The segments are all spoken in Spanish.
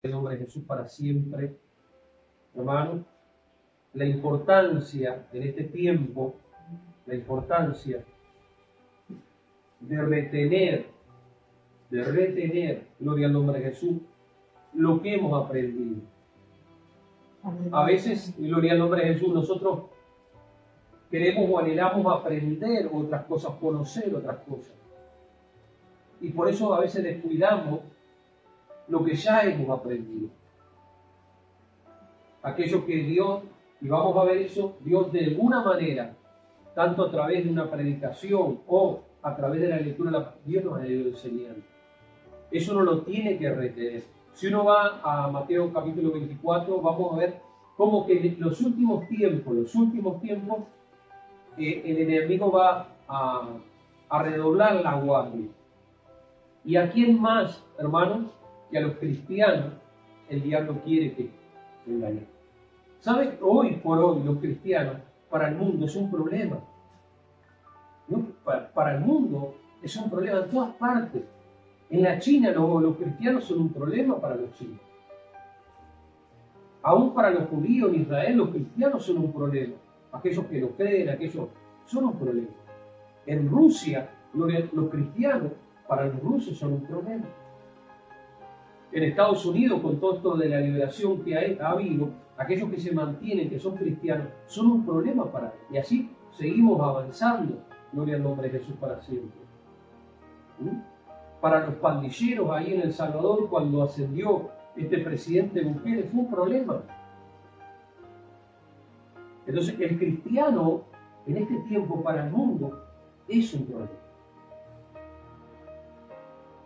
el nombre de Jesús para siempre, hermano. La importancia en este tiempo, la importancia de retener, gloria al nombre de Jesús, lo que hemos aprendido. A veces, gloria al nombre de Jesús, nosotros queremos o anhelamos aprender otras cosas, conocer otras cosas. Y por eso a veces descuidamos lo que ya hemos aprendido. Aquello que Dios, y vamos a ver eso, Dios de alguna manera, tanto a través de una predicación o a través de la lectura, Dios nos ha ido enseñando. Eso no lo tiene que retener. Si uno va a Mateo capítulo 24, vamos a ver cómo que en los últimos tiempos, el enemigo va a redoblar la guardia. ¿Y a quién más, hermanos? Que a los cristianos el diablo quiere que engañen. ¿Sabes? Hoy por hoy los cristianos, para el mundo es un problema. ¿No? Para el mundo es un problema en todas partes. En la China los cristianos son un problema para los chinos. Aún para los judíos en Israel los cristianos son un problema. Aquellos que lo creen, aquellos son un problema. En Rusia los cristianos para los rusos son un problema. En Estados Unidos, con todo esto de la liberación que ha habido, aquellos que se mantienen, que son cristianos, son un problema para ellos. Y así seguimos avanzando, gloria al nombre de Jesús para siempre. Para los pandilleros ahí en El Salvador, cuando ascendió este presidente Bukele, fue un problema. Entonces, el cristiano, en este tiempo para el mundo, es un problema.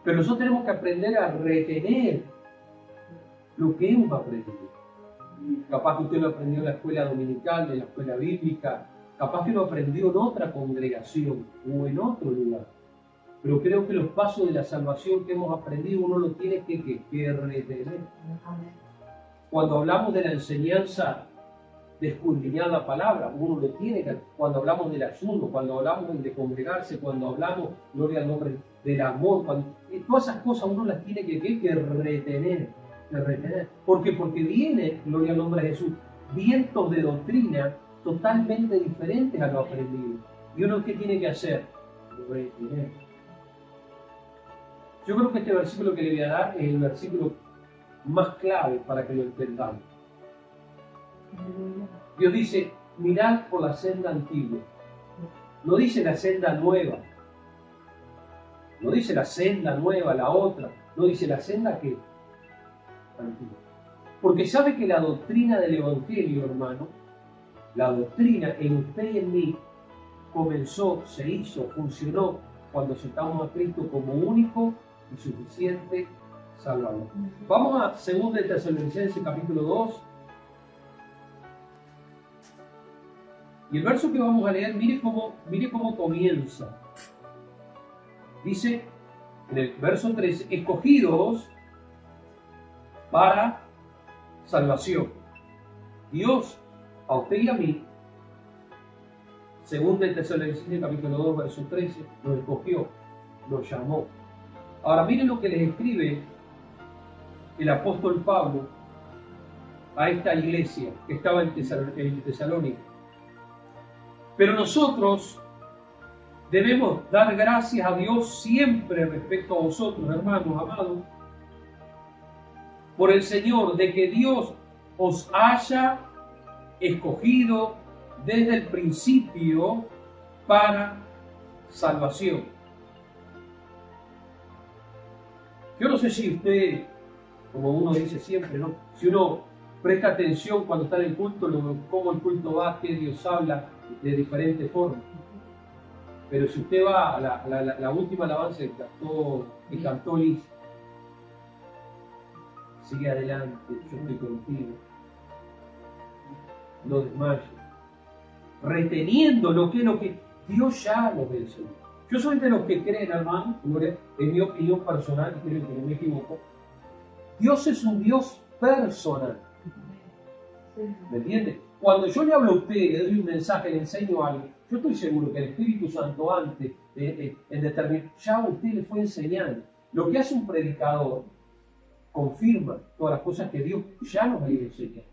Pero nosotros tenemos que aprender a retener lo que hemos aprendido. Capaz que usted lo aprendió en la escuela dominical, en la escuela bíblica, capaz que lo aprendió en otra congregación o en otro lugar. Pero creo que los pasos de la salvación que hemos aprendido uno lo tiene que retener. Cuando hablamos de la enseñanza de escudriñar la palabra, uno lo tiene que, cuando hablamos del ayuno, cuando hablamos de congregarse, cuando hablamos, gloria al nombre, del amor, todas esas cosas uno las tiene que retener. ¿Por qué? Porque viene, gloria al nombre de Jesús, vientos de doctrina totalmente diferentes a lo aprendido. ¿Y uno qué tiene que hacer? Retener. Yo creo que este versículo que le voy a dar es el versículo más clave para que lo entendamos. Dios dice, mirad por la senda antigua. No dice la senda nueva. No dice la senda nueva, la otra. No dice la senda que antigua. Porque sabe que la doctrina del Evangelio, hermano, la doctrina en usted y en mí, comenzó, se hizo, funcionó cuando aceptamos a Cristo como único y suficiente Salvador. Vamos a 2 de Tesalonicenses capítulo 2. Y el verso que vamos a leer, mire cómo comienza. Dice en el verso 13, escogidos para salvación. Dios, a usted y a mí, según el Tesalonicenses capítulo 2, verso 13, nos escogió, nos llamó. Ahora miren lo que les escribe el apóstol Pablo a esta iglesia que estaba en Tesalónica. Pero nosotros debemos dar gracias a Dios siempre respecto a vosotros, hermanos amados, por el Señor, de que Dios os haya escogido desde el principio para salvación. Yo no sé si usted, como uno dice siempre, ¿no? Si uno presta atención cuando está en el culto, cómo el culto va, que Dios habla de diferentes formas. Pero si usted va a la última alabanza que cantó Liz, sigue adelante, yo estoy contigo, no desmayes, reteniendo lo que Dios ya nos enseñó. Yo soy de los que creen, hermano, en mi opinión personal, y creo que no me equivoco, Dios es un Dios personal. ¿Me entiende? Cuando yo le hablo a usted, le doy un mensaje, le enseño algo, yo estoy seguro que el Espíritu Santo antes, en determinar, ya a usted le fue enseñando. Lo que hace un predicador confirma todas las cosas que Dios ya nos había enseñado.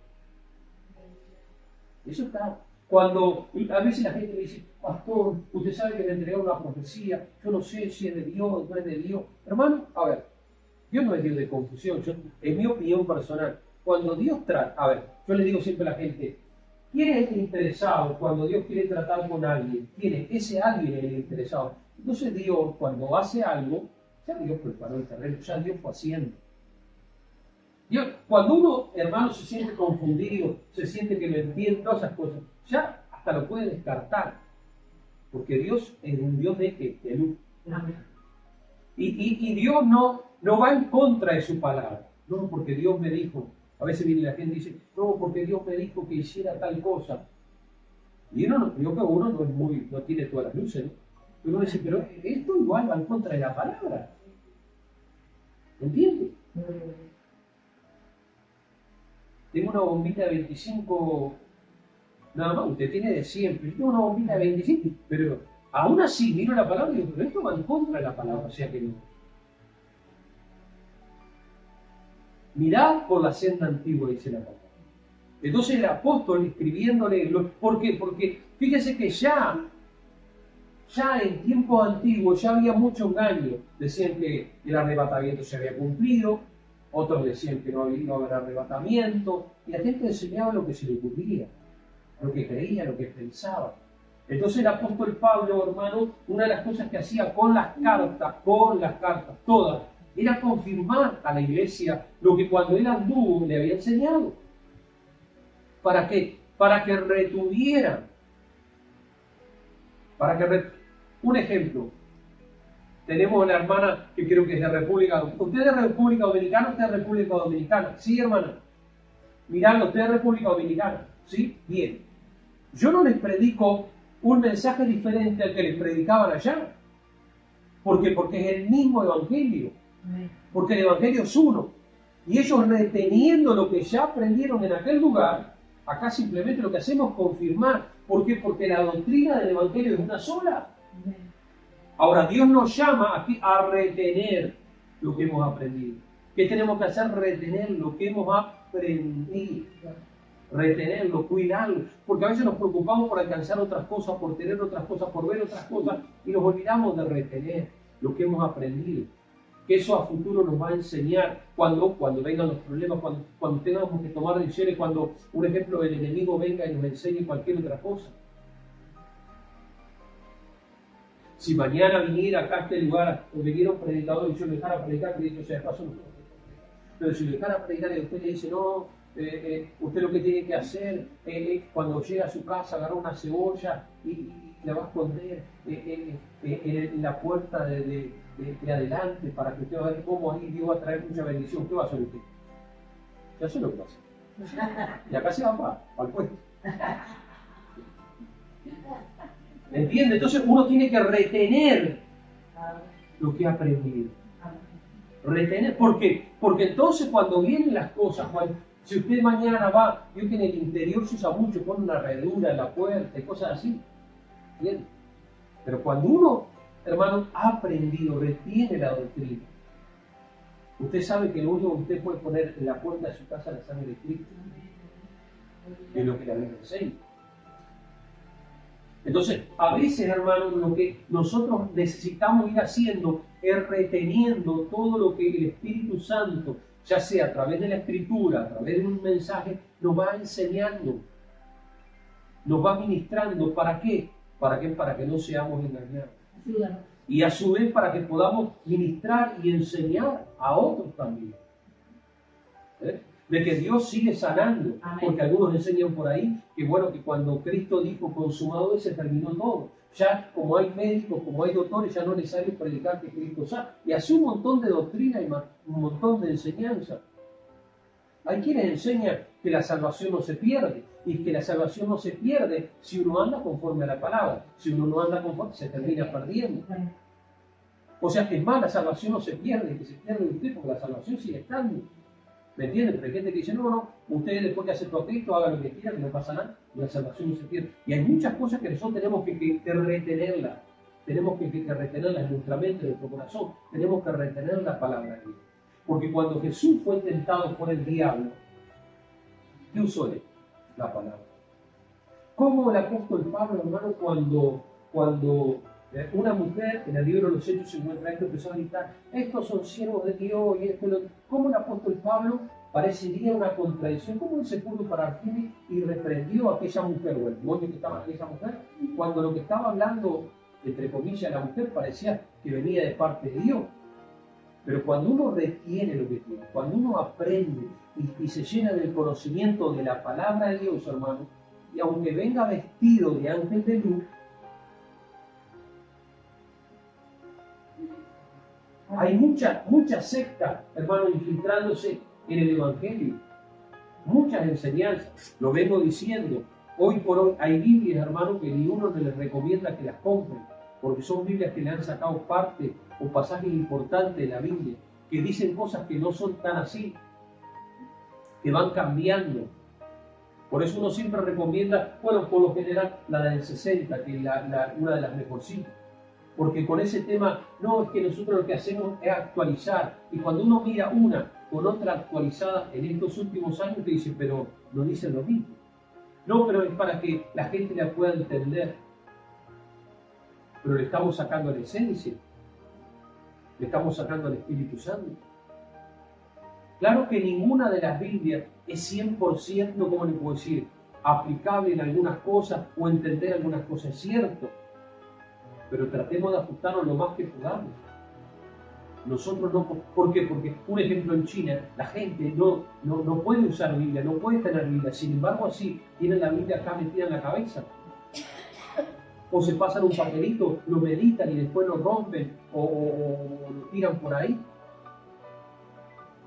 Eso está. Cuando a veces la gente me dice, pastor, usted sabe que le entregaron una profecía, yo no sé si es de Dios, no es de Dios. Hermano, a ver, Dios no es Dios de confusión, en mi opinión personal, cuando Dios trata, a ver, yo le digo siempre a la gente, ¿quién es el interesado cuando Dios quiere tratar con alguien? ¿Quién es? Ese alguien es el interesado. Entonces Dios, cuando hace algo, ya Dios preparó el terreno, ya Dios fue haciendo. Dios, cuando uno, hermano, se siente confundido, se siente que no entiende todas esas cosas, ya hasta lo puede descartar. Porque Dios es un Dios de luz. Y Dios no va en contra de su palabra. No, porque Dios me dijo. A veces viene la gente y dice, no, porque Dios me dijo que hiciera tal cosa. Y yo que uno no tiene todas las luces, ¿no? Pero uno dice, pero esto igual va en contra de la palabra. ¿Entiende? Tengo una bombita de 25, nada más, usted tiene de 100, pero yo tengo una bombita de 25, pero aún así miro la palabra y digo, pero esto va en contra de la palabra, o sea que no. Mirad por la senda antigua, dice la palabra. Entonces el apóstol escribiéndole, ¿por qué? Porque fíjese que ya en tiempos antiguos ya había mucho engaño. Decían que el arrebatamiento se había cumplido, otros decían que no iba a haber arrebatamiento, y la gente enseñaba lo que se le ocurría, lo que creía, lo que pensaba. Entonces el apóstol Pablo, hermano, una de las cosas que hacía con las cartas, todas, era confirmar a la iglesia lo que cuando él anduvo le había enseñado. ¿Para qué? Para que retuvieran. Un ejemplo. Tenemos a la hermana que creo que es de República Dominicana. ¿Usted es de República Dominicana? ¿Usted es de República Dominicana? Sí, hermana. Mirando, usted es de República Dominicana. ¿Sí? Bien. Yo no les predico un mensaje diferente al que les predicaban allá. ¿Por qué? Porque es el mismo evangelio. Porque el evangelio es uno. Y ellos reteniendo lo que ya aprendieron en aquel lugar, acá simplemente lo que hacemos es confirmar. ¿Por qué? Porque la doctrina del evangelio es una sola. Ahora, Dios nos llama aquí a retener lo que hemos aprendido. ¿Qué tenemos que hacer? Retener lo que hemos aprendido. Retenerlo, cuidarlo. Porque a veces nos preocupamos por alcanzar otras cosas, por tener otras cosas, por ver otras cosas, y nos olvidamos de retener lo que hemos aprendido. Que eso a futuro nos va a enseñar cuando vengan los problemas, cuando tengamos que tomar decisiones, cuando, un ejemplo, el enemigo venga y nos enseñe cualquier otra cosa. Si mañana viniera acá a este lugar, o viniera un predicador y yo le dejara predicar, que dicho sea de paso, no. Pero si le dejara predicar y usted le dice, no, usted lo que tiene que hacer es cuando llega a su casa, agarrar una cebolla y la va a esconder en la puerta de adelante para que usted va a ver cómo ahí Dios va a traer mucha bendición. ¿Qué va a hacer usted? Ya sé lo que va a hacer. Y acá se va para el puesto. ¿Entiende? Entonces uno tiene que retener lo que ha aprendido. Retener. ¿Por qué? Porque entonces cuando vienen las cosas, si usted mañana va, yo que en el interior se usa mucho, pone una herradura en la puerta y cosas así. Bien. Pero cuando uno, hermano, ha aprendido, retiene la doctrina, usted sabe que lo único que usted puede poner en la puerta de su casa es la sangre de Cristo. Es lo que la Biblia enseña. Entonces, a veces, hermano, lo que nosotros necesitamos ir haciendo es reteniendo todo lo que el Espíritu Santo, ya sea a través de la Escritura, a través de un mensaje, nos va enseñando, nos va ministrando. ¿Para qué? ¿Para qué? Para que no seamos engañados. Y a su vez para que podamos ministrar y enseñar a otros también. De que Dios sigue sanando. Amén. Porque algunos enseñan por ahí que bueno, que cuando Cristo dijo consumado se terminó todo. Ya como hay médicos, como hay doctores, ya no es necesario predicar que Cristo sana. Y hace un montón de doctrina y un montón de enseñanza. Hay quienes enseñan que la salvación no se pierde. Y que la salvación no se pierde si uno anda conforme a la palabra. Si uno no anda conforme, se termina perdiendo. O sea que es más, la salvación no se pierde, que se pierde usted porque la salvación sigue estando. ¿Me entienden? Pero hay gente que dice, no, usted después que aceptó a Cristo, haga lo que quiera, que no pasa nada, y la salvación no se pierde. Y hay muchas cosas que nosotros tenemos que retenerlas. Tenemos que retenerlas en nuestra mente, en nuestro corazón. Tenemos que retener la palabra de Dios. Porque cuando Jesús fue tentado por el diablo, ¿qué usó él? La palabra. ¿Cómo el apóstol Pablo, hermano, cuando una mujer en el libro de los Hechos se encuentra esto, empezó a gritar, estos son siervos de Dios y esto, ¿cómo el apóstol Pablo parecería una contradicción? ¿Cómo él se pudo parar firme y reprendió a aquella mujer o el demonio que estaba en aquella mujer? Cuando lo que estaba hablando, entre comillas, la mujer parecía que venía de parte de Dios. Pero cuando uno retiene lo que tiene, cuando uno aprende y se llena del conocimiento de la palabra de Dios, hermano, y aunque venga vestido de ángel de luz, hay muchas sectas, hermano, infiltrándose en el Evangelio. Muchas enseñanzas, lo vengo diciendo. Hoy por hoy hay Biblias, hermano, que ni uno les recomienda que las compren, porque son Biblias que le han sacado parte o pasajes importantes de la Biblia, que dicen cosas que no son tan así, que van cambiando. Por eso uno siempre recomienda, bueno, por lo general, la del 60, que es una de las mejorcitas. Porque con ese tema, no, es que nosotros lo que hacemos es actualizar. Y cuando uno mira una con otra actualizada en estos últimos años, te dice, pero no dicen lo mismo. No, pero es para que la gente la pueda entender. Pero le estamos sacando la esencia. Le estamos sacando al Espíritu Santo. Claro que ninguna de las Biblias es 100%, ¿cómo le puedo decir?, aplicable en algunas cosas o entender algunas cosas, es cierto. Pero tratemos de ajustarnos lo más que podamos. Nosotros no, ¿por qué? Porque, un ejemplo, en China, la gente no puede usar Biblia, no puede tener Biblia, sin embargo así tienen la Biblia acá metida en la cabeza. O se pasan un papelito, lo meditan y después lo rompen o lo tiran por ahí.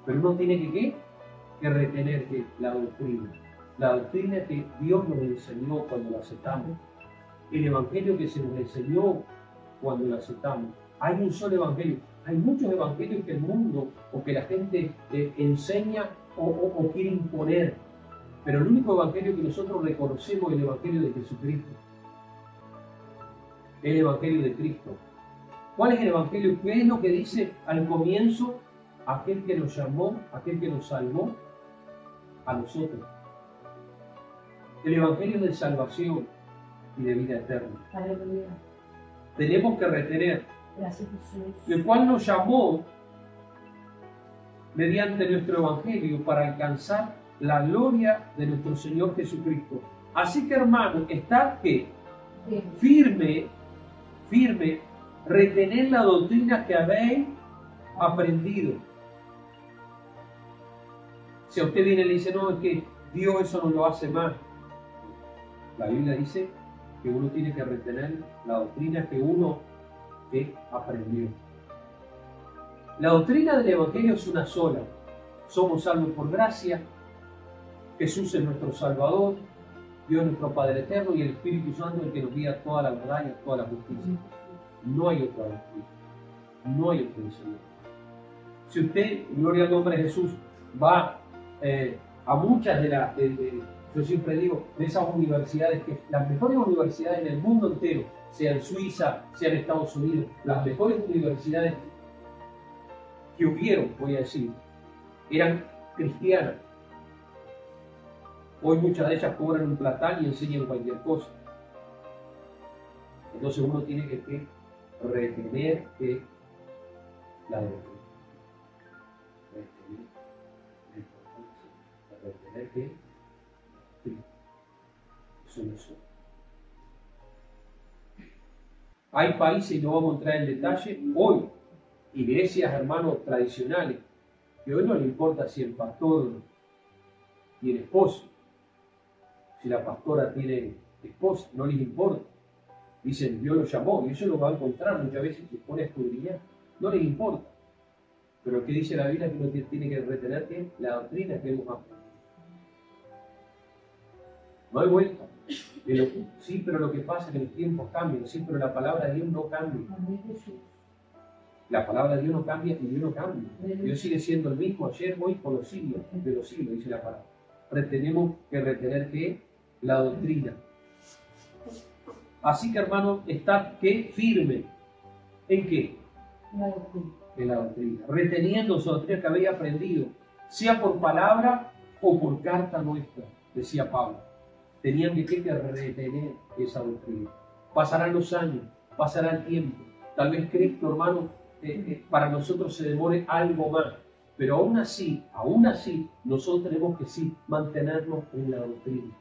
Pero uno tiene que retener la doctrina. La doctrina que Dios nos enseñó cuando la aceptamos. El evangelio que se nos enseñó cuando lo aceptamos. Hay un solo evangelio. Hay muchos evangelios que el mundo o que la gente enseña o quiere imponer. Pero el único evangelio que nosotros reconocemos es el evangelio de Jesucristo. El evangelio de Cristo. ¿Cuál es el evangelio? ¿Qué es lo que dice al comienzo aquel que nos llamó, aquel que nos salvó a nosotros? El evangelio de salvación y de vida eterna. Aleluya. Tenemos que retener. Gracias, Jesús. El cual nos llamó mediante nuestro evangelio para alcanzar la gloria de nuestro Señor Jesucristo. Así que, hermano, está que firme, retener la doctrina que habéis aprendido. Si a usted viene y le dice, no, es que Dios eso no lo hace más. La Biblia dice que uno tiene que retener la doctrina que uno aprendió. La doctrina del Evangelio es una sola. Somos salvos por gracia. Jesús es nuestro Salvador. Dios es nuestro Padre Eterno y el Espíritu Santo el que nos guía toda la verdad y toda la justicia. No hay otra doctrina. No hay otra enseñanza. Si usted, gloria al nombre de Jesús, va a muchas yo siempre digo, de esas universidades, que las mejores universidades en el mundo entero, sea en Suiza, sea en Estados Unidos, las mejores universidades que hubieron, voy a decir, eran cristianas. Hoy muchas de ellas cobran un platal y enseñan cualquier cosa. Entonces uno tiene que retener la doctrina. Retener eso no es. Hay países, y no vamos a entrar en detalle, hoy, iglesias, hermanos, tradicionales, que hoy no le importa si el pastor tiene esposo, si la pastora tiene esposa, no les importa. Dicen, Dios lo llamó, y eso lo va a encontrar muchas veces, se pone a escudriñar, no les importa. Pero lo que dice la Biblia es que uno tiene que retener que la doctrina que hemos aprendido. No hay vuelta. Sí, pero lo que pasa es que los tiempos cambian, sí, pero la palabra de Dios no cambia. La palabra de Dios no cambia y Dios no cambia. Dios sigue siendo el mismo ayer, hoy, por los siglos de los siglos, dice la palabra. Tenemos que retener que la doctrina. Así que, hermano, está que firme. ¿En qué? en la doctrina, reteniendo su doctrina que había aprendido, sea por palabra o por carta nuestra, decía Pablo. Tenían que retener esa doctrina. Pasarán los años, pasará el tiempo. Tal vez Cristo, hermano, para nosotros se demore algo más. Pero aún así, nosotros tenemos que sí mantenernos en la doctrina.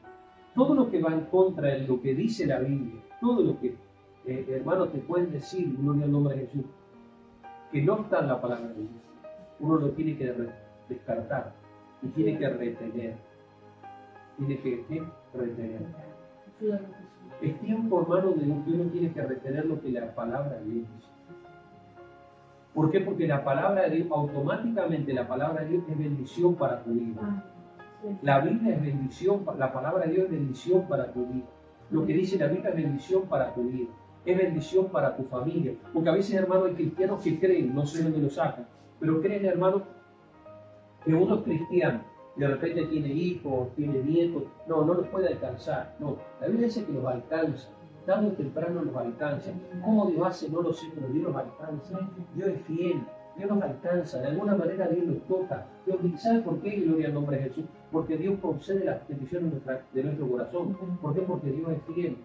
Todo lo que va en contra de lo que dice la Biblia, todo lo que, hermano, te pueden decir, gloria al nombre de Jesús, que no está en la palabra de Dios, uno lo tiene que descartar y tiene que retener. Tiene que retener. Es tiempo, hermano, de que uno tiene que retener lo que la palabra de Dios dice. ¿Por qué? Porque la palabra de Dios, automáticamente la palabra de Dios es bendición para tu vida. La Biblia es bendición, la palabra de Dios es bendición para tu vida. Lo que dice la Biblia es bendición para tu vida. Es bendición para tu familia. Porque a veces, hermano, hay cristianos que creen, no sé dónde lo sacan, pero creen, hermano, que uno es cristiano. De repente tiene hijos, tiene nietos. No, no los puede alcanzar. No, la Biblia dice que los alcanza. Tarde o temprano los alcanza. ¿Cómo Dios hace? No lo sé, pero Dios los alcanza. Dios es fiel. Dios los alcanza. De alguna manera Dios los toca. Dios, ¿sabe por qué? Gloria al nombre de Jesús. Porque Dios concede las peticiones de nuestro corazón. ¿Por qué? Porque Dios es fiel.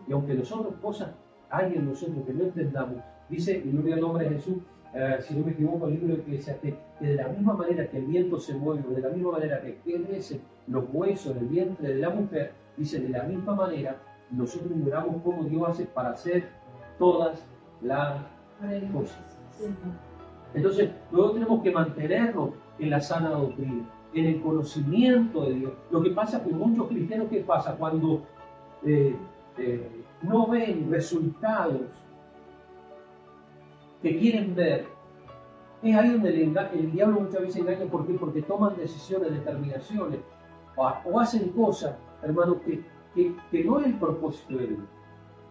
Y aunque nosotros cosas hay en nosotros que no entendamos, dice, gloria al nombre de Jesús, si no me equivoco, el libro de Eclesiastés, que de la misma manera que el viento se mueve, de la misma manera que crecen los huesos del vientre de la mujer, dice, de la misma manera, nosotros miramos cómo Dios hace para hacer todas las cosas. Entonces, luego tenemos que mantenernos en la sana doctrina, en el conocimiento de Dios. Lo que pasa con muchos cristianos, ¿qué pasa? Cuando no ven resultados que quieren ver, es ahí donde el diablo muchas veces engaña. ¿Por qué? Porque toman decisiones, determinaciones, o hacen cosas, hermanos, que no es el propósito de Dios,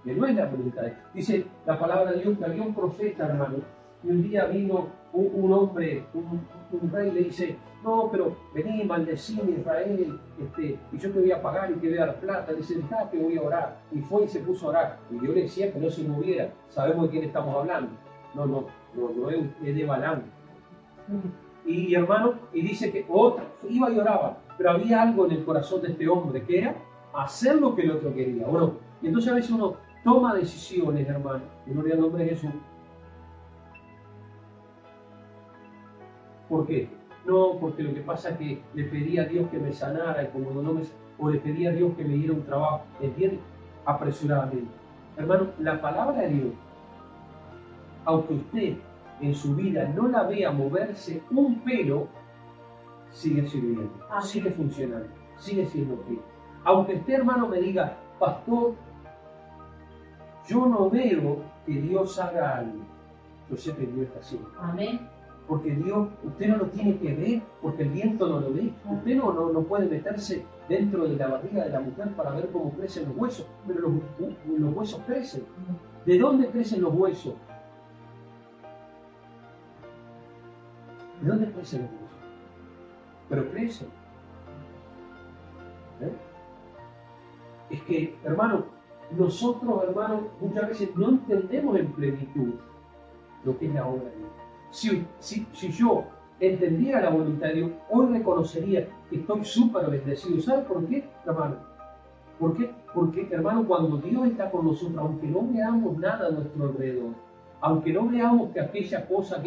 que no es la voluntad de Dios. Dice la palabra de Dios que había un profeta, hermano, y un día vino un hombre, un rey, le dice, no, pero vení, maldecime Israel, y yo te voy a pagar y te voy a dar plata. Dice, deja que voy a orar. Y fue y se puso a orar. Y yo le decía que no se moviera. Sabemos de quién estamos hablando. No es de Balaam. Y hermano, y dice que otra, iba y oraba, pero había algo en el corazón de este hombre, que era hacer lo que el otro quería, ¿o no? Y entonces a veces uno toma decisiones, hermano, en gloria al nombre de Jesús. ¿Por qué? No, porque lo que pasa es que le pedí a Dios que me sanara, y como no me, o le pedí a Dios que me diera un trabajo, ¿entiendes? Apresuradamente. Hermano, la palabra de Dios, aunque usted en su vida no la vea moverse un pelo, sigue sirviendo, sigue funcionando, sigue siendo fiel. Aunque usted, hermano, me diga, pastor, yo no veo que Dios haga algo, yo sé que Dios está haciendo. Amén. Porque Dios, usted no lo tiene que ver, porque el viento no lo ve. Usted no puede meterse dentro de la barriga de la mujer para ver cómo crecen los huesos, pero los huesos crecen. ¿De dónde crecen los huesos? ¿De dónde crecen los huesos? Pero crecen. Es que, hermano, nosotros, hermano, muchas veces no entendemos en plenitud lo que es la obra de Dios. Si yo entendiera la voluntad de Dios, hoy reconocería que estoy súper bendecido. ¿Sabe por qué, hermano? ¿Por qué? Porque, hermano, cuando Dios está con nosotros, aunque no veamos nada a nuestro alrededor, aunque no veamos que aquella cosa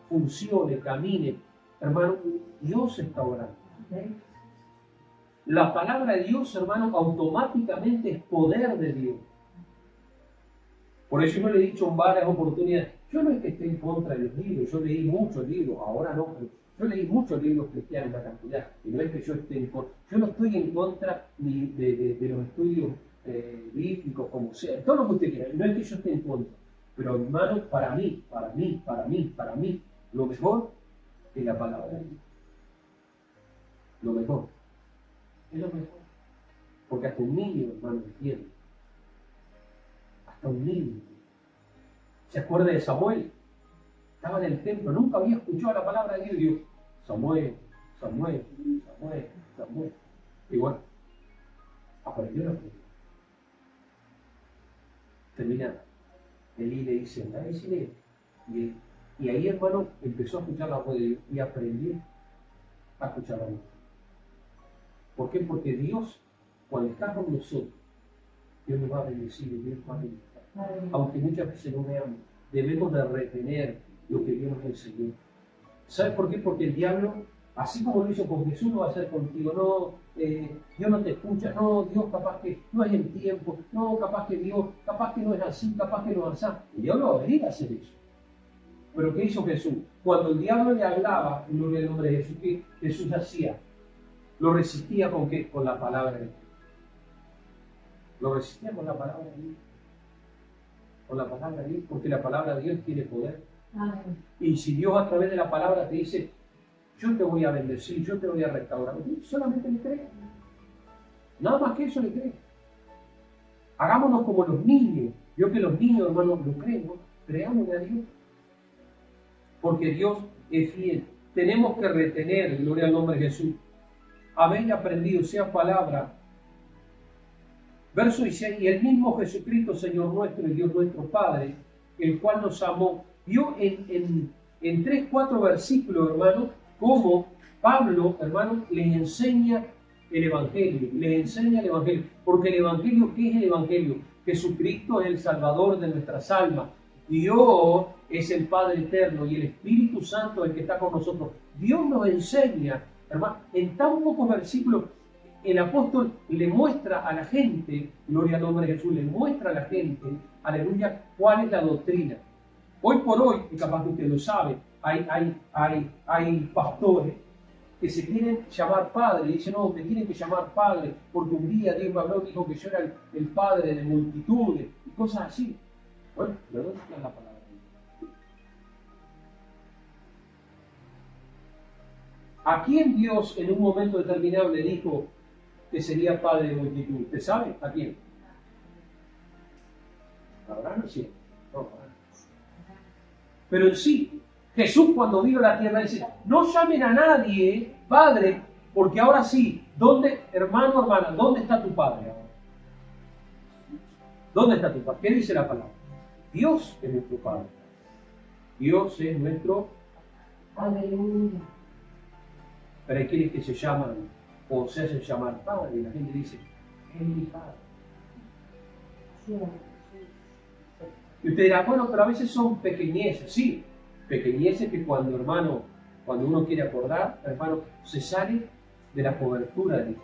funcione, camine, hermano, Dios está orando. La palabra de Dios, hermano, automáticamente es poder de Dios. Por eso yo le he dicho en varias oportunidades, yo no es que esté en contra de los libros, yo leí muchos libros, ahora no, pero yo leí muchos libros cristianos, la cantidad, y no es que yo esté en contra, yo no estoy en contra ni de los estudios bíblicos, como sea, todo lo que usted quiera, no es que yo esté en contra, pero hermano, para mí, lo mejor es la palabra de Dios. Lo mejor, es lo mejor, porque hasta un niño, hermano, entiende. Hasta un niño. ¿Se acuerda de Samuel? Estaba en el templo, nunca había escuchado la palabra de Dios. Y dijo, Samuel. Y bueno, aprendió la palabra. Termina. Elí le dice, anda, decirle. Y él Y ahí, hermano, empezó a escuchar la voz de Dios y aprendió a escuchar la voz. ¿Por qué? Porque Dios, cuando está con nosotros, Dios nos va a bendecir, Dios nos va a bendecir. Aunque muchas veces no veamos, debemos de retener lo que Dios nos enseñó. ¿Sabes por qué? Porque el diablo, así como lo hizo con Jesús, lo va a hacer contigo. No, Dios no te escucha. No, Dios capaz que no es el tiempo. No, capaz que Dios, capaz que no es así, capaz que no es así. El diablo va a venir a hacer eso. Pero ¿qué hizo Jesús? Cuando el diablo le hablaba, en el nombre de Jesús, ¿qué Jesús hacía? Lo resistía ¿con qué? Con la palabra de Dios. Lo resistía con la palabra de Dios. Con la palabra de Dios, porque la palabra de Dios tiene poder. Y si Dios a través de la palabra te dice, yo te voy a bendecir, yo te voy a restaurar, solamente le crees. Nada más que eso le crees. Hagámonos como los niños. Yo que los niños, hermanos, lo creen, ¿no? Creámosle a Dios. Porque Dios es fiel. Tenemos que retener, gloria al nombre de Jesús. Habéis aprendido, sea palabra. Verso 16, y el mismo Jesucristo, Señor nuestro y Dios nuestro Padre, el cual nos amó. Vio en 3-4 versículos, hermano, cómo Pablo, hermano, les enseña el Evangelio. Les enseña el Evangelio. Porque el Evangelio, ¿qué es el Evangelio? Jesucristo es el Salvador de nuestras almas. Dios es el Padre eterno y el Espíritu Santo es el que está con nosotros. Dios nos enseña, hermano, en tan pocos versículos. El apóstol le muestra a la gente, gloria al nombre de Jesús, le muestra a la gente, aleluya, cuál es la doctrina. Hoy por hoy, y capaz que usted lo sabe, hay pastores que se quieren llamar padre, y dicen, no, me tienen que llamar padre, porque un día Dios me habló, dijo que yo era el padre de multitudes, y cosas así. Bueno, ¿de dónde está la palabra? ¿A quién Dios en un momento determinado le dijo que sería padre de multitud? ¿Usted sabe? ¿A quién? ¿Abraham o sí? No. Pero en sí, Jesús cuando vino a la tierra dice, no llamen a nadie padre, porque ahora sí, ¿dónde, hermano, hermana, dónde está tu padre ahora? ¿Dónde está tu padre? ¿Qué dice la palabra? Dios es nuestro Padre. Dios es nuestro... Aleluya. Pero hay quienes que se llaman o se hacen llamar Padre y la gente dice, es mi Padre. Y usted dirá, bueno, pero a veces son pequeñeces. Sí, pequeñeces que cuando, hermano, cuando uno quiere acordar, hermano, se sale de la cobertura de Dios.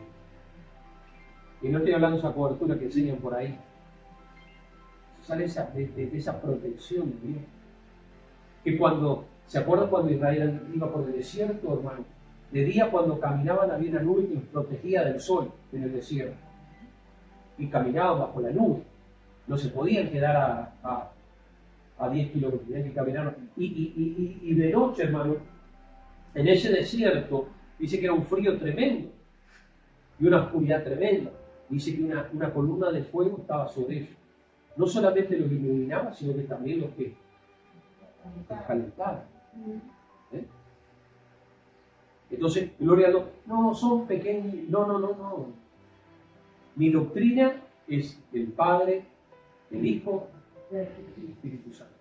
Y no estoy hablando de esa cobertura que enseñan por ahí. Sale de esa protección de Dios. Que cuando, ¿se acuerdan cuando Israel iba por el desierto, hermano? De día cuando caminaban había una nube que los protegía del sol en el desierto. Y caminaban bajo la nube. No se podían quedar a 10 kilómetros, tenían que caminar. Y de noche, hermano, en ese desierto, dice que era un frío tremendo y una oscuridad tremenda. Dice que una columna de fuego estaba sobre ellos. No solamente los iluminaba, sino que también los que calentaban. ¿Eh? Entonces, gloria a Dios. No, son pequeños. No. Mi doctrina es el Padre, el Hijo y el Espíritu Santo.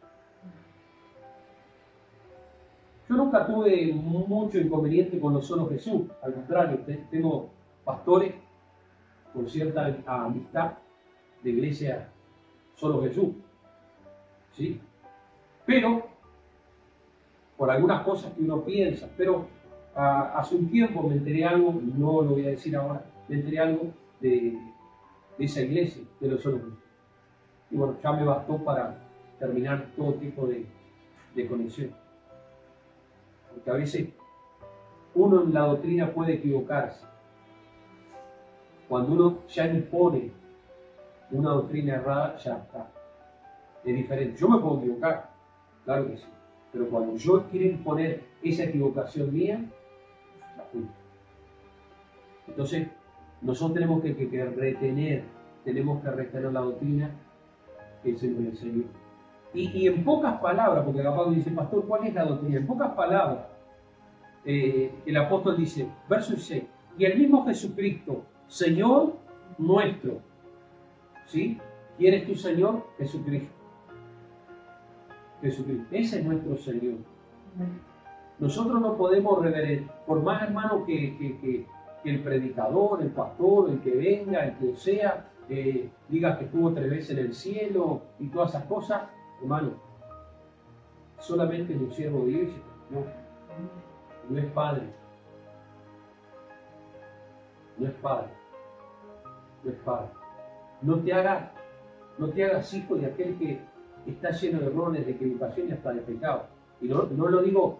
Yo nunca tuve mucho inconveniente con los solo Jesús. Al contrario, tengo pastores con cierta amistad de iglesia solo Jesús, ¿sí? Pero, por algunas cosas que uno piensa, pero hace un tiempo me enteré algo, no lo voy a decir ahora, me enteré algo de esa iglesia, de los solo Jesús. Y bueno, ya me bastó para terminar todo tipo de conexión. Porque a veces uno en la doctrina puede equivocarse. Cuando uno ya impone una doctrina errada, ya está. Es diferente. Yo me puedo equivocar, claro que sí. Pero cuando yo quiero imponer esa equivocación mía, la fui. Entonces, nosotros tenemos que retener la doctrina que el Señor enseñó. Y en pocas palabras, porque capaz dice, pastor, ¿cuál es la doctrina? En pocas palabras, el apóstol dice, verso 6, y el mismo Jesucristo, Señor nuestro, ¿sí? ¿Quién es tu Señor? Jesucristo. Jesucristo. Ese es nuestro Señor. Nosotros no podemos reverenciar, por más hermano que el predicador, el pastor, el que venga, el que sea, diga que estuvo 3 veces en el cielo y todas esas cosas, hermano, solamente es un siervo de Dios, no es padre. No es padre. No es padre. No te hagas hijo de aquel que está lleno de errores, de equivocación y hasta de pecado. Y no lo digo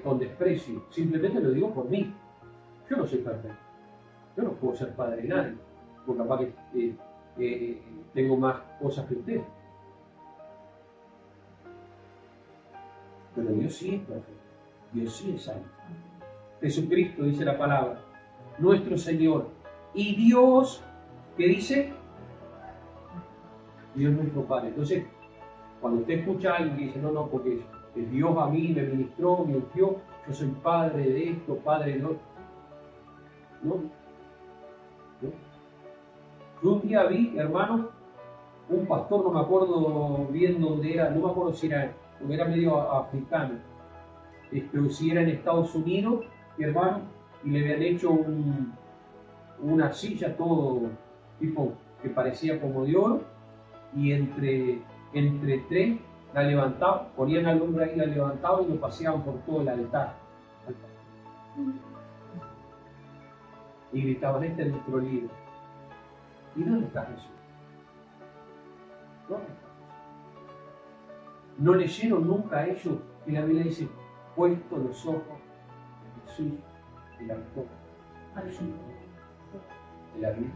con desprecio, simplemente lo digo por mí. Yo no soy perfecto. Yo no puedo ser padre de nadie, porque capaz que tengo más cosas que usted. Pero Dios sí es perfecto. Dios sí es santo. Jesucristo, dice la palabra, nuestro Señor. Y Dios, ¿qué dice? Dios nuestro Padre. Entonces, cuando usted escucha a alguien que dice, no, porque Dios a mí me ministró, me ungió, yo soy padre de esto, padre de otro. No. Yo un día vi, hermano, un pastor, no me acuerdo bien dónde era, no me acuerdo si era medio africano, pero si era en Estados Unidos, hermano, y le habían hecho una silla todo tipo que parecía como de oro, y entre 3 la levantaban, ponían al hombre ahí, la levantaban y lo paseaban por todo el altar. Y gritaban, este es nuestro líder. ¿Y dónde está Jesús? ¿Dónde está Jesús? ¿No leyeron nunca a ellos que la Biblia dice, puesto los ojos en Jesús, el autor de la Biblia?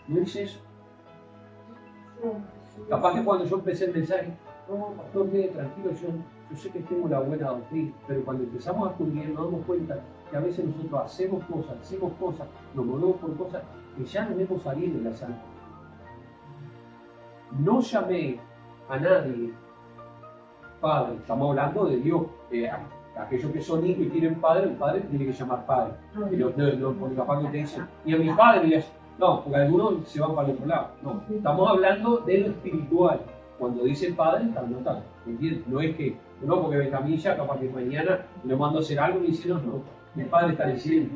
¿No dice eso? Capaz que cuando yo empecé el mensaje, no, pastor, quede tranquilo, yo sé que tengo la buena doctrina, pero cuando empezamos a estudiar nos damos cuenta que a veces nosotros hacemos cosas, nos movemos por cosas que ya no vemos salir de la sangre. No llamé a nadie padre, estamos hablando de Dios. Aquellos que son hijos y tienen padre, el padre tiene que llamar padre. No, porque capaz que te dicen, y a mi padre, no, porque algunos se van para el otro lado. No, estamos hablando de lo espiritual. Cuando dice padre, está notando, ¿entiendes? No es que, no, porque Benjamín ya capaz que mañana le mando a hacer algo y dice, no, mi padre está en el cielo.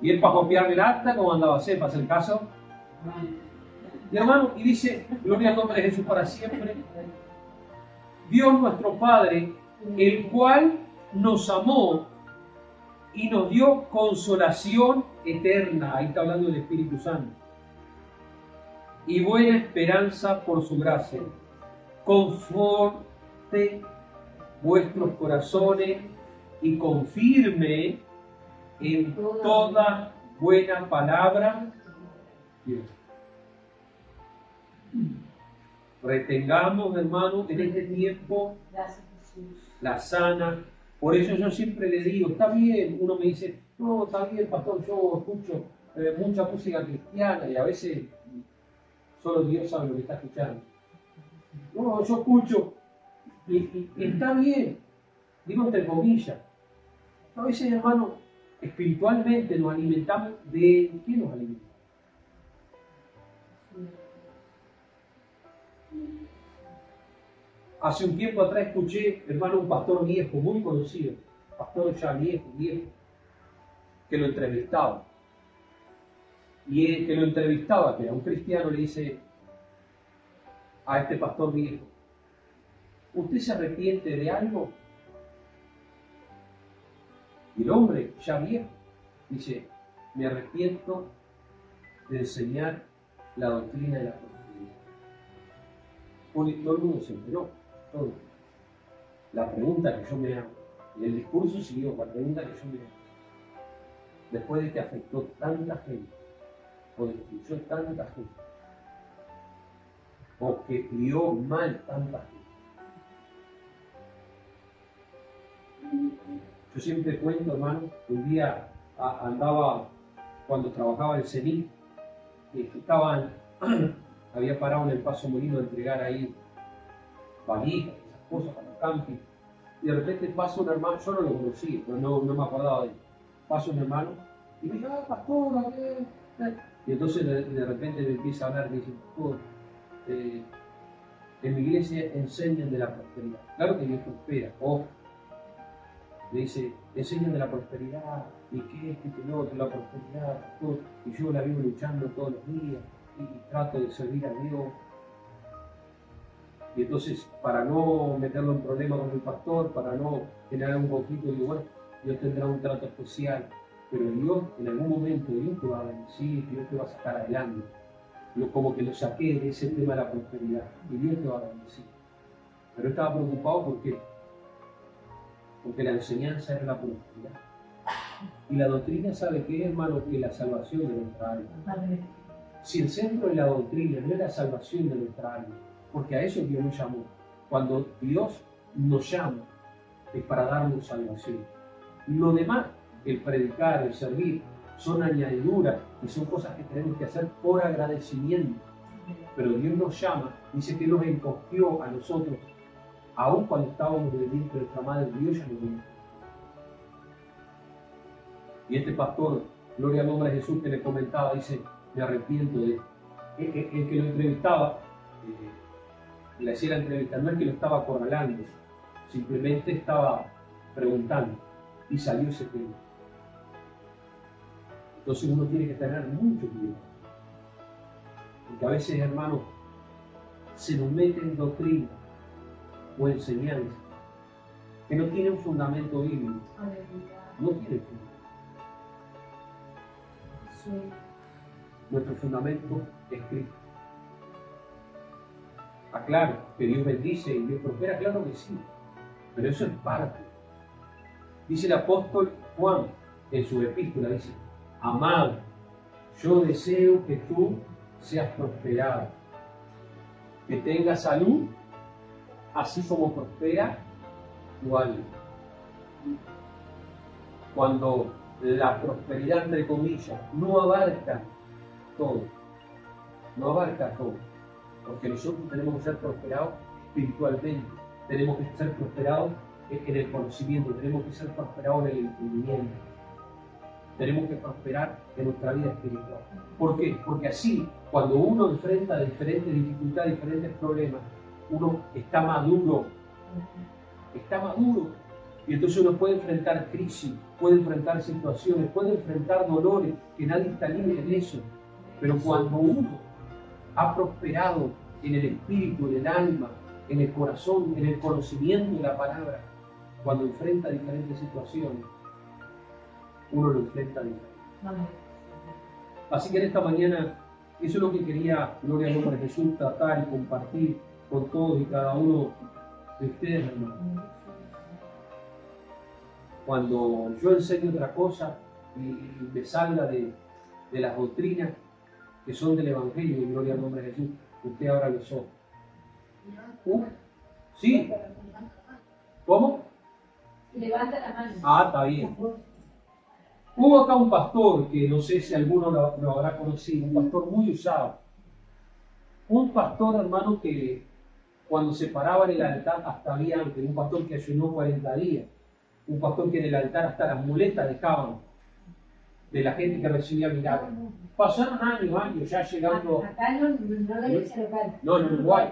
Y él para copiarme el acta, ¿cómo andaba a hacer? ¿Para hacer caso? Y hermano, y dice, gloria al nombre de Jesús para siempre. Dios nuestro Padre, el cual nos amó y nos dio consolación eterna. Ahí está hablando del Espíritu Santo. Y buena esperanza por su gracia. Conforte vuestros corazones y confirme en toda buena palabra. Dios. Retengamos, hermano, en este tiempo la sana. Por eso yo siempre le digo, está bien, uno me dice, no, está bien, pastor, yo escucho mucha música cristiana y a veces solo Dios sabe lo que está escuchando. No, yo escucho y está bien, digo entre comillas. A veces, hermano, espiritualmente nos alimentamos de... ¿Qué nos alimenta? Hace un tiempo atrás escuché, hermano, un pastor viejo, muy conocido, pastor ya viejo, que lo entrevistaba. Y el que lo entrevistaba, que era un cristiano, le dice a este pastor viejo, ¿usted se arrepiente de algo? Y el hombre, ya viejo, dice, me arrepiento de enseñar la doctrina de la prosperidad. Todo el mundo se enteró, todo. La pregunta que yo me hago, y el discurso siguió con la pregunta que yo me hago, después de que afectó tanta gente, o destruyó tanta gente, o que crió mal tanta gente. Yo siempre cuento, hermano, un día andaba, cuando trabajaba en CENIC, había parado en el Paso Molino a entregar ahí valijas, esas cosas para el camping, y de repente pasa un hermano, yo no lo conocía, no me acordaba de él, pasa un hermano, y me dice, pastor, y entonces de repente me empieza a hablar, me dice, pastor, En mi iglesia enseñan de la prosperidad. Claro que Dios prospera, ojo. Le dice, enseñan de la prosperidad, y qué esto y qué lo otro, la prosperidad, todo. Y yo la vivo luchando todos los días, y trato de servir a Dios. Y entonces, para no meterlo en problemas con el pastor, para no generar un conflicto, digo, bueno, Dios tendrá un trato especial, pero Dios, en algún momento, Dios te va a bendecir, Dios te va a sacar adelante. Yo como que lo saqué de ese tema de la prosperidad, y Dios te va a bendecir. Pero estaba preocupado porque la enseñanza era la prosperidad. Y la doctrina sabe que es, hermano, que la salvación de nuestra alma. Si el centro de la doctrina no es la salvación de nuestra alma, porque a eso Dios nos llamó. Cuando Dios nos llama, es para darnos salvación. Lo demás, el predicar, el servir, son añadiduras y son cosas que tenemos que hacer por agradecimiento. Pero Dios nos llama, dice que nos encogió a nosotros, aún cuando estábamos en el vientre de nuestra madre, Dios ya nos dio. Y este pastor, gloria al nombre de Jesús, que le comentaba, dice, me arrepiento de esto. El que lo entrevistaba, le hacía la entrevista, no es que lo estaba acorralando, simplemente estaba preguntando y salió ese tema. Entonces uno tiene que tener mucho cuidado, porque a veces, hermanos, se nos mete en doctrina o enseñanza que no tienen fundamento bíblico. No tienen fundamento. Sí. Nuestro fundamento es Cristo. Aclaro que Dios bendice y Dios prospera, claro que sí, pero eso es parte. Dice el apóstol Juan en su epístola, dice, amado, yo deseo que tú seas prosperado, que tengas salud, así como prospera tu alma. Cuando la prosperidad, entre comillas, no abarca todo, porque nosotros tenemos que ser prosperados espiritualmente, tenemos que ser prosperados en el conocimiento, tenemos que ser prosperados en el entendimiento, tenemos que prosperar en nuestra vida espiritual. ¿Por qué? Porque así, cuando uno enfrenta diferentes dificultades, diferentes problemas, uno está maduro, y entonces uno puede enfrentar crisis, puede enfrentar situaciones, puede enfrentar dolores, que nadie está libre de eso. Pero cuando uno ha prosperado en el espíritu, en el alma, en el corazón, en el conocimiento de la palabra, cuando enfrenta diferentes situaciones, uno lo enfrenta diferente. Así que en esta mañana, eso es lo que quería, gloria al nombre de Jesús, tratar y compartir con todos y cada uno de ustedes, hermanos. Cuando yo enseño otra cosa y me salga de las doctrinas que son del Evangelio, y gloria al nombre de Jesús, usted abra los ojos. ¿Sí? ¿Cómo? Levanta la mano. Ah, está bien. Hubo acá un pastor, que no sé si alguno lo habrá conocido, un pastor muy usado. Un pastor, hermano, que cuando se paraba en el altar, hasta había antes, un pastor que ayunó 40 días. Un pastor que en el altar hasta las muletas dejaban de la gente que recibía milagros. Pasaron años ya llegando... Acá no la iglesia local. No, en Uruguay.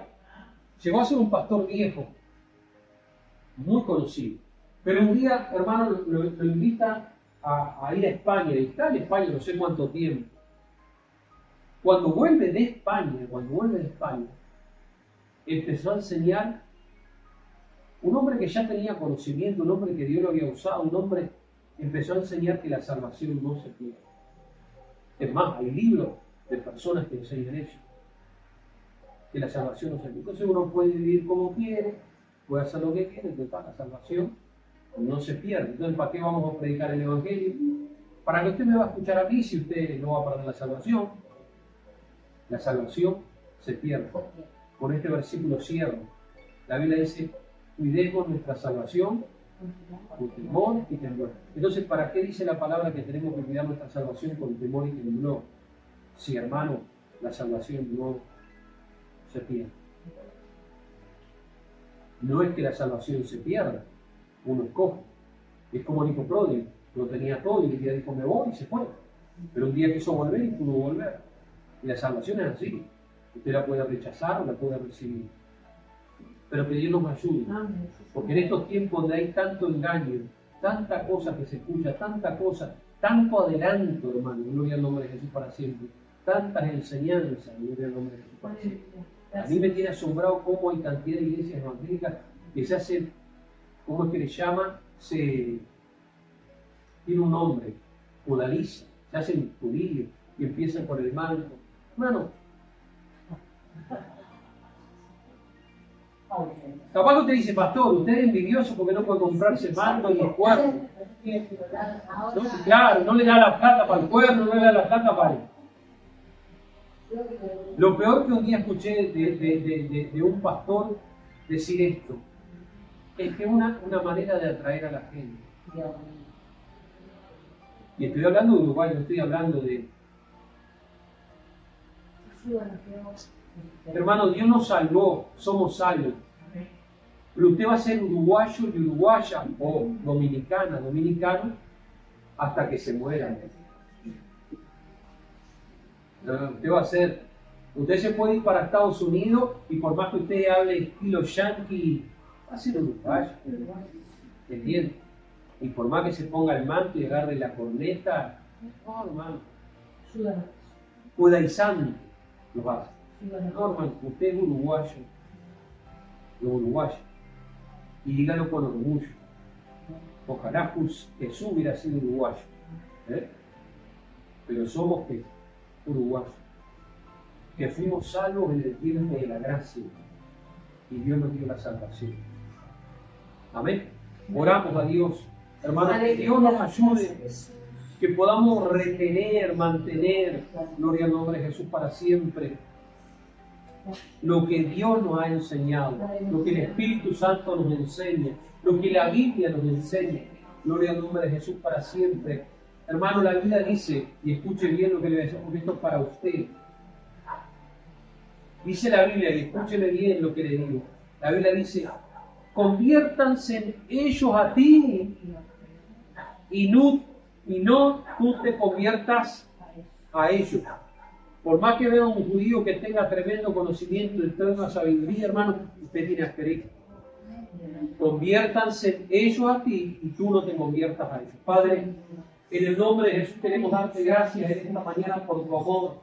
Llegó a ser un pastor viejo, muy conocido. Pero un día, hermano, lo invita a ir a España. Y está en España no sé cuánto tiempo. Cuando vuelve de España, empezó a enseñar. Un hombre que ya tenía conocimiento, un hombre que Dios lo había usado, un hombre empezó a enseñar que la salvación no se pierde. Es más, hay libros de personas que enseñan eso, que la salvación no se pierde. Entonces uno puede vivir como quiere, puede hacer lo que quiere, total, la salvación no se pierde. Entonces, ¿para qué vamos a predicar el Evangelio? Para que usted me va a escuchar a mí si usted no va a perder la salvación. La salvación se pierde. Con este versículo cierro. La Biblia dice, cuidemos nuestra salvación con temor y temblor. Entonces, ¿para qué dice la palabra que tenemos que cuidar nuestra salvación con temor y temblor? Si, hermano, la salvación no se pierde. No es que la salvación se pierda, uno escoge. Es como el hijo pródigo, lo tenía todo y el día dijo me voy y se fue. Pero un día quiso volver y pudo volver. Y la salvación es así. Usted la puede rechazar o la puede recibir. pero que Dios nos ayude. Amén. Porque en estos tiempos donde hay tanto engaño, tanta cosa que se escucha, tanta cosa, tanto adelanto, hermano, gloria al nombre de Jesús para siempre, tantas enseñanzas, gloria al nombre de Jesús para siempre. A mí me tiene asombrado cómo hay cantidad de iglesias evangélicas que se hacen, ¿cómo es que le llama? Tiene un nombre, modaliza, se hacen judíos y empiezan por el manto. Hermano, capaz que usted dice, pastor, usted es envidioso porque no puede comprarse manto ni el cuarto. No, claro, no le da la plata para el cuerno, no le da la plata para el... Lo peor que un día escuché de un pastor decir esto, es que es una manera de atraer a la gente. Y estoy hablando de Uruguay, no estoy hablando de... Hermano, Dios nos salvó, somos salvos. Pero usted va a ser uruguayo y uruguaya, o dominicana, dominicano, hasta que se muera. Usted va a ser... Usted se puede ir para Estados Unidos y por más que usted hable estilo yankee, va a ser uruguayo. ¿Entiende? Y por más que se ponga el manto y agarre la corneta, no, hermano. Judaizante lo hace. No, hermano, usted es uruguayo. Los uruguayos. Y dígalo con orgullo. Ojalá Jesús hubiera sido uruguayo. Pero somos que uruguayos. Que fuimos salvos en el tiempo de la gracia. Y Dios nos dio la salvación. Amén. Oramos a Dios. Hermanos, que Dios nos ayude. Que podamos retener, mantener, gloria al nombre de Jesús para siempre, lo que Dios nos ha enseñado, lo que el Espíritu Santo nos enseña, lo que la Biblia nos enseña, gloria al nombre de Jesús para siempre. Hermano, la Biblia dice, y escuche bien lo que le voy a decir, porque esto es para usted. Dice la Biblia, y escúcheme bien lo que le digo. La Biblia dice, conviértanse ellos a ti y no tú te conviertas a ellos. Por más que vea un judío que tenga tremendo conocimiento y tremenda sabiduría, hermano, usted tiene a Cristo. Conviértanse ellos a ti y tú no te conviertas a ellos. Padre, en el nombre de Jesús queremos darte gracias en esta mañana por tu amor.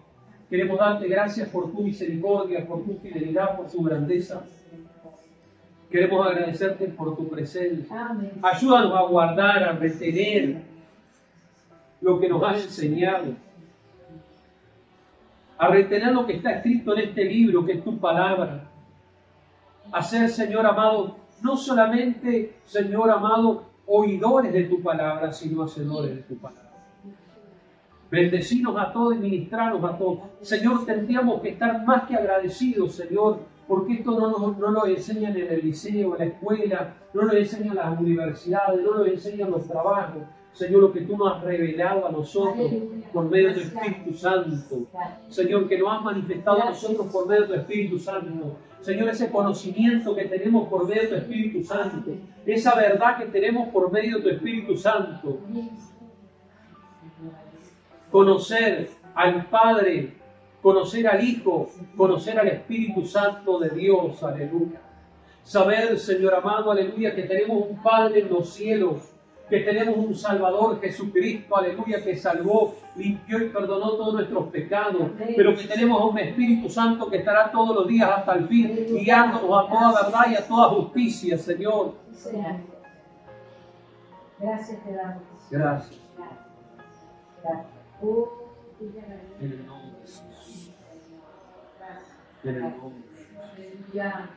Queremos darte gracias por tu misericordia, por tu fidelidad, por tu grandeza. Queremos agradecerte por tu presencia. Ayúdanos a guardar, a retener lo que nos has enseñado. A retener lo que está escrito en este libro, que es tu palabra. A ser, Señor amado, no solamente, Señor amado, oidores de tu palabra, sino hacedores de tu palabra. Bendecinos a todos y ministranos a todos. Señor, tendríamos que estar más que agradecidos, Señor, porque esto no lo enseñan en el liceo, en la escuela, no lo enseñan las universidades, no lo enseñan los trabajos. Señor, lo que tú nos has revelado a nosotros por medio de tu Espíritu Santo. Señor, que nos has manifestado a nosotros por medio de tu Espíritu Santo. Señor, ese conocimiento que tenemos por medio de tu Espíritu Santo. Esa verdad que tenemos por medio de tu Espíritu Santo. Conocer al Padre, conocer al Hijo, conocer al Espíritu Santo de Dios, aleluya. Saber, Señor amado, aleluya, que tenemos un Padre en los cielos, que tenemos un Salvador, Jesucristo, aleluya, que salvó, limpió y perdonó todos nuestros pecados, pero que tenemos un Espíritu Santo que estará todos los días hasta el fin, guiándonos a toda verdad y a toda justicia, Señor. Gracias te damos. Gracias. Gracias. En el nombre de Jesús. En el nombre de Jesús. Ya.